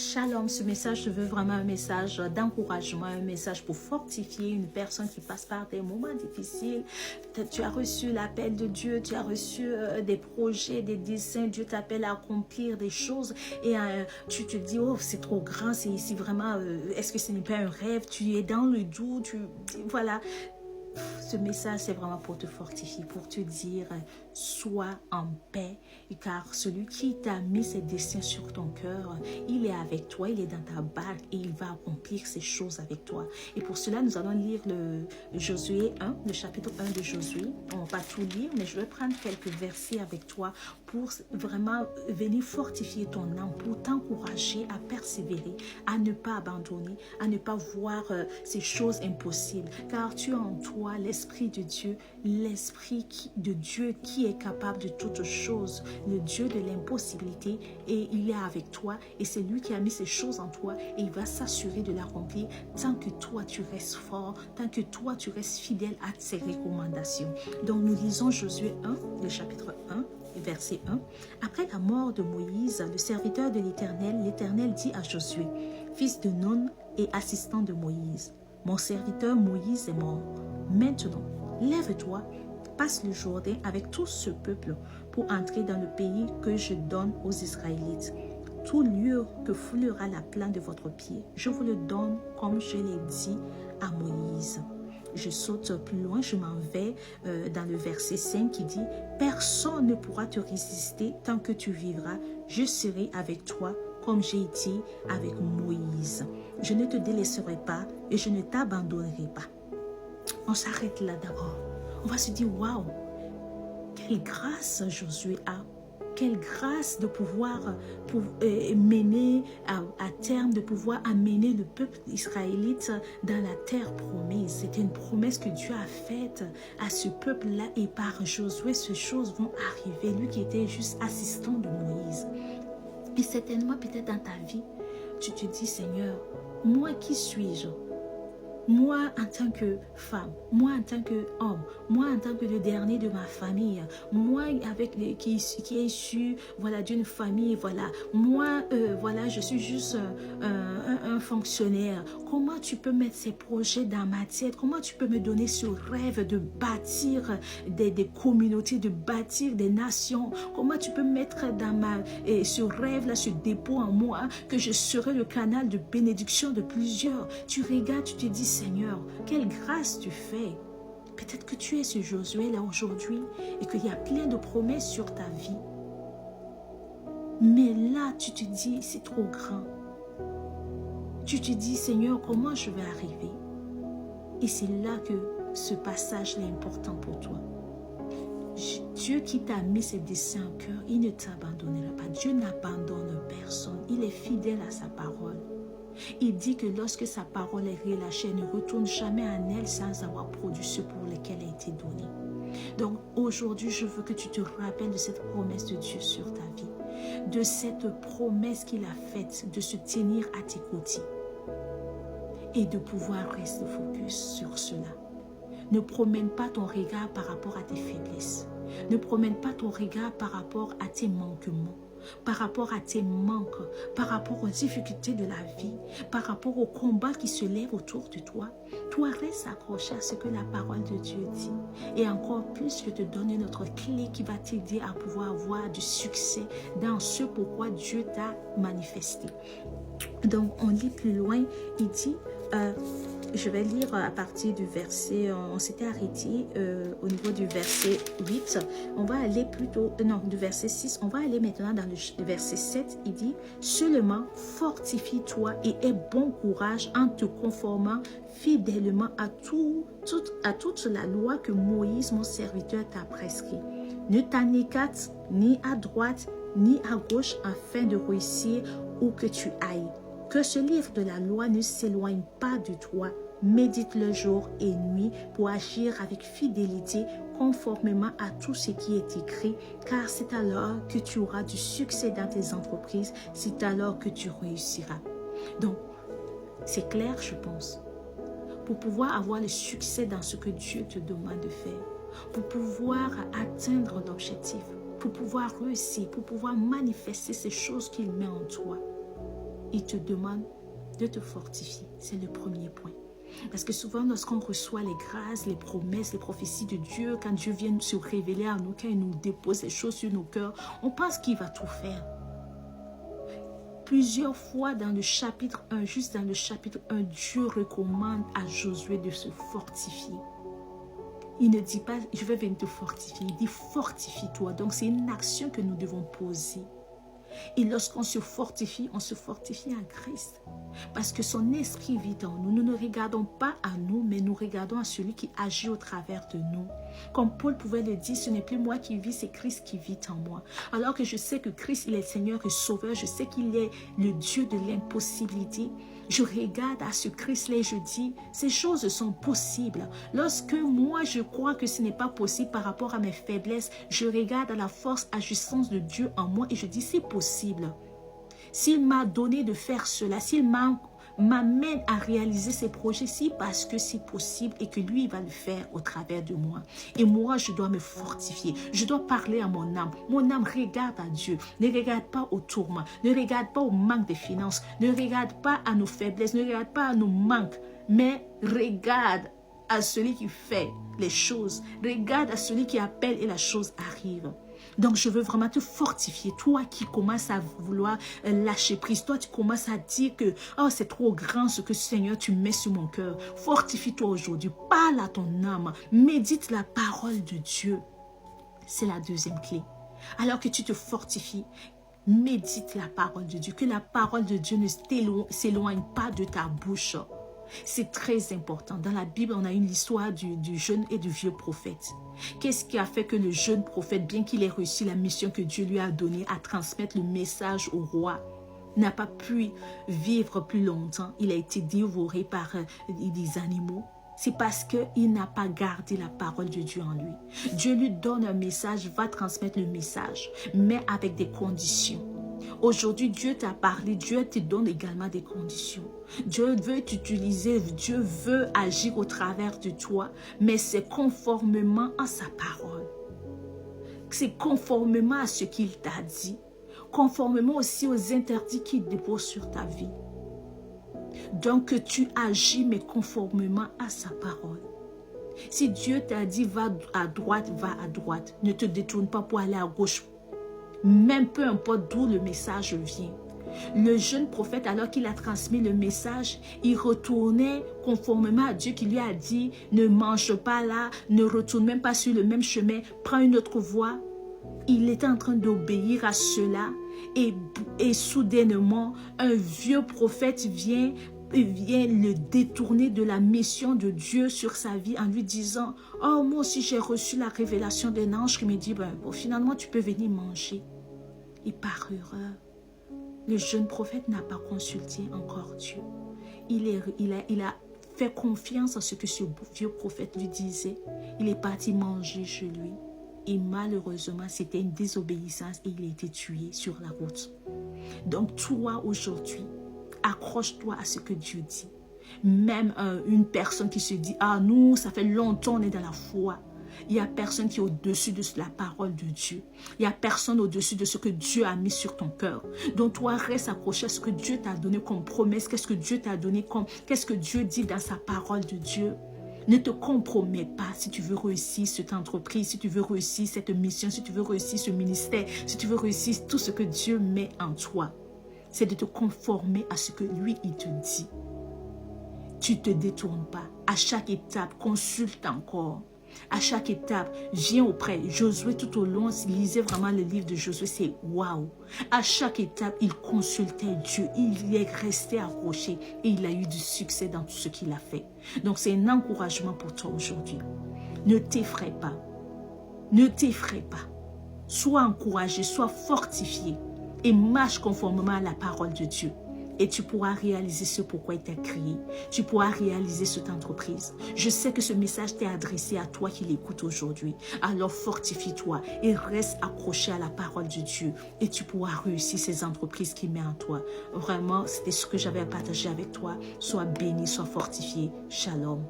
Shalom, ce message se veut vraiment un message d'encouragement, un message pour fortifier une personne qui passe par des moments difficiles. Tu as reçu l'appel de Dieu, tu as reçu des projets, des desseins, Dieu t'appelle à accomplir des choses et tu te dis, oh c'est trop grand, c'est ici vraiment, est-ce que ce n'est pas un rêve? Tu es dans le doute, voilà. Ce message, c'est vraiment pour te fortifier, pour te dire, sois en paix, car celui qui t'a mis ses desseins sur ton cœur, il est avec toi, il est dans ta barque et il va accomplir ces choses avec toi. Et pour cela, nous allons lire le Josué 1, le chapitre 1 de Josué. On ne va pas tout lire, mais je vais prendre quelques versets avec toi pour vraiment venir fortifier ton âme, pour t'encourager à persévérer, à ne pas abandonner, à ne pas voir ces choses impossibles, car tu as en toi l'Esprit de Dieu, l'Esprit de Dieu qui est capable de toutes choses, le Dieu de l'impossibilité, et il est avec toi, et c'est lui qui a mis ces choses en toi, et il va s'assurer de l'accomplir tant que toi tu restes fort, tant que toi tu restes fidèle à ses recommandations. Donc nous lisons Josué 1, le chapitre 1, verset 1. Après la mort de Moïse, le serviteur de l'Éternel, l'Éternel dit à Josué, fils de Nun et assistant de Moïse, mon serviteur Moïse est mort. Maintenant, lève-toi, passe le Jourdain avec tout ce peuple pour entrer dans le pays que je donne aux Israélites. Tout lieu que foulera la plante de votre pied, je vous le donne comme je l'ai dit à Moïse. Je saute plus loin, je m'en vais dans le verset 5 qui dit « Personne ne pourra te résister tant que tu vivras, je serai avec toi comme j'ai été avec Moïse. Je ne te délaisserai pas et je ne t'abandonnerai pas. » On s'arrête là d'abord. On va se dire « Waouh, quelle grâce Josué a !» Quelle grâce de pouvoir mener à terme, de pouvoir amener le peuple israélite dans la terre promise. C'était une promesse que Dieu a faite à ce peuple-là et par Josué, ces choses vont arriver. Lui qui était juste assistant de Moïse. Et certainement, peut-être dans ta vie, tu te dis, Seigneur, moi qui suis-je? Moi en tant que femme, moi en tant qu'homme, moi en tant que le dernier de ma famille, moi avec qui est issu voilà, d'une famille, voilà, moi voilà, je suis juste un fonctionnaire. Comment tu peux mettre ces projets dans ma tête? Comment tu peux me donner ce rêve de bâtir des communautés, de bâtir des nations? Comment tu peux mettre dans ce rêve-là, ce dépôt en moi, que je serai le canal de bénédiction de plusieurs? Tu regardes, tu te dis, Seigneur, quelle grâce tu fais. Peut-être que tu es ce Josué là aujourd'hui et qu'il y a plein de promesses sur ta vie. Mais là, tu te dis, c'est trop grand. Tu te dis, Seigneur, comment je vais arriver? Et c'est là que ce passage est important pour toi. Dieu qui t'a mis ses desseins en cœur, il ne t'abandonnera pas. Dieu n'abandonne personne. Il est fidèle à sa parole. Il dit que lorsque sa parole est relâchée, elle ne retourne jamais en elle sans avoir produit ce pour lequel elle a été donnée. Donc aujourd'hui, je veux que tu te rappelles de cette promesse de Dieu sur ta vie, de cette promesse qu'il a faite de se tenir à tes côtés et de pouvoir rester focus sur cela. Ne promène pas ton regard par rapport à tes faiblesses. Ne promène pas ton regard par rapport à tes manquements, par rapport à tes manques, par rapport aux difficultés de la vie, par rapport aux combats qui se lèvent autour de toi. Toi, reste accroché à ce que la parole de Dieu dit. Et encore plus, je te donne une autre clé qui va t'aider à pouvoir avoir du succès dans ce pourquoi Dieu t'a manifesté. Donc, on lit plus loin, il dit... je vais lire à partir du verset, on s'était arrêté au niveau du verset 8, on va aller plutôt, non, du verset 6, on va aller maintenant dans le verset 7, il dit, seulement fortifie-toi et aie bon courage en te conformant fidèlement à toute la loi que Moïse, mon serviteur, t'a prescrit. Ne t'en écarte ni à droite ni à gauche afin de réussir où que tu ailles. Que ce livre de la loi ne s'éloigne pas de toi. Médite-le jour et nuit pour agir avec fidélité conformément à tout ce qui est écrit, car c'est alors que tu auras du succès dans tes entreprises, c'est alors que tu réussiras. Donc, c'est clair, je pense. Pour pouvoir avoir le succès dans ce que Dieu te demande de faire, pour pouvoir atteindre l'objectif, pour pouvoir réussir, pour pouvoir manifester ces choses qu'il met en toi, il te demande de te fortifier. C'est le premier point. Parce que souvent, lorsqu'on reçoit les grâces, les promesses, les prophéties de Dieu, quand Dieu vient se révéler à nous, quand il nous dépose les choses sur nos cœurs, on pense qu'il va tout faire. Plusieurs fois dans le chapitre 1, juste dans le chapitre 1, Dieu recommande à Josué de se fortifier. Il ne dit pas, je vais venir te fortifier. Il dit, fortifie-toi. Donc, c'est une action que nous devons poser. Et lorsqu'on se fortifie en Christ. Parce que son esprit vit en nous. Nous ne regardons pas à nous, mais nous regardons à celui qui agit au travers de nous. Comme Paul pouvait le dire, ce n'est plus moi qui vis, c'est Christ qui vit en moi. Alors que je sais que Christ, il est Seigneur et Sauveur, je sais qu'il est le Dieu de l'impossibilité. Je regarde à ce Christ-là et je dis, ces choses sont possibles. Lorsque moi, je crois que ce n'est pas possible par rapport à mes faiblesses, je regarde à la force agissante de Dieu en moi et je dis, c'est possible. S'il m'a donné de faire cela, s'il m'amène à réaliser ses projets, c'est parce que c'est possible et que lui, il va le faire au travers de moi. Et moi, je dois me fortifier. Je dois parler à mon âme. Mon âme regarde à Dieu. Ne regarde pas au tourment. Ne regarde pas au manque de finances. Ne regarde pas à nos faiblesses. Ne regarde pas à nos manques. Mais regarde à celui qui fait les choses. Regarde à celui qui appelle et la chose arrive. Donc, je veux vraiment te fortifier. Toi qui commences à vouloir lâcher prise. Toi, tu commences à dire que oh, c'est trop grand ce que Seigneur, tu mets sur mon cœur. Fortifie-toi aujourd'hui. Parle à ton âme. Médite la parole de Dieu. C'est la deuxième clé. Alors que tu te fortifies, médite la parole de Dieu. Que la parole de Dieu ne s'éloigne pas de ta bouche. C'est très important. Dans la Bible, on a une histoire du jeune et du vieux prophète. Qu'est-ce qui a fait que le jeune prophète, bien qu'il ait réussi la mission que Dieu lui a donnée à transmettre le message au roi, n'a pas pu vivre plus longtemps? Il a été dévoré par des animaux. C'est parce qu'il n'a pas gardé la parole de Dieu en lui. Dieu lui donne un message, va transmettre le message, mais avec des conditions. Aujourd'hui, Dieu t'a parlé, Dieu te donne également des conditions. Dieu veut t'utiliser, Dieu veut agir au travers de toi, mais c'est conformément à sa parole. C'est conformément à ce qu'il t'a dit, conformément aussi aux interdits qu'il dépose sur ta vie. Donc, tu agis, mais conformément à sa parole. Si Dieu t'a dit, va à droite, va à droite. Ne te détourne pas pour aller à gauche. Même peu importe d'où le message vient. Le jeune prophète, alors qu'il a transmis le message, il retournait conformément à Dieu qui lui a dit, ne mange pas là, ne retourne même pas sur le même chemin, prends une autre voie. Il était en train d'obéir à cela et soudainement, un vieux prophète vient le détourner de la mission de Dieu sur sa vie en lui disant, oh, moi aussi j'ai reçu la révélation d'un ange qui me dit, bon, finalement tu peux venir manger. Et par erreur, le jeune prophète n'a pas consulté encore Dieu. Il a fait confiance à ce que ce vieux prophète lui disait. Il est parti manger chez lui. Et malheureusement, c'était une désobéissance et il a été tué sur la route. Donc toi aujourd'hui, accroche-toi à ce que Dieu dit. Même une personne qui se dit, ah nous, ça fait longtemps on est dans la foi. Il n'y a personne qui est au-dessus de la parole de Dieu. Il n'y a personne au-dessus de ce que Dieu a mis sur ton cœur. Donc toi, reste accroché à ce que Dieu t'a donné comme promesse. Qu'est-ce que Dieu t'a donné qu'est-ce que Dieu dit dans sa parole de Dieu. Ne te compromets pas si tu veux réussir cette entreprise, si tu veux réussir cette mission, si tu veux réussir ce ministère, si tu veux réussir tout ce que Dieu met en toi. C'est de te conformer à ce que lui, il te dit. Tu ne te détournes pas. À chaque étape, consulte encore. À chaque étape, viens auprès. Josué, tout au long, s'il lisait vraiment le livre de Josué, c'est waouh. À chaque étape, il consultait Dieu. Il est resté accroché et il a eu du succès dans tout ce qu'il a fait. Donc, c'est un encouragement pour toi aujourd'hui. Ne t'effraie pas. Ne t'effraie pas. Sois encouragé, sois fortifié et marche conformément à la parole de Dieu. Et tu pourras réaliser ce pourquoi il t'a créé. Tu pourras réaliser cette entreprise. Je sais que ce message t'est adressé à toi qui l'écoutes aujourd'hui. Alors fortifie-toi et reste accroché à la parole de Dieu. Et tu pourras réussir ces entreprises qu'il met en toi. Vraiment, c'était ce que j'avais à partager avec toi. Sois béni, sois fortifié. Shalom.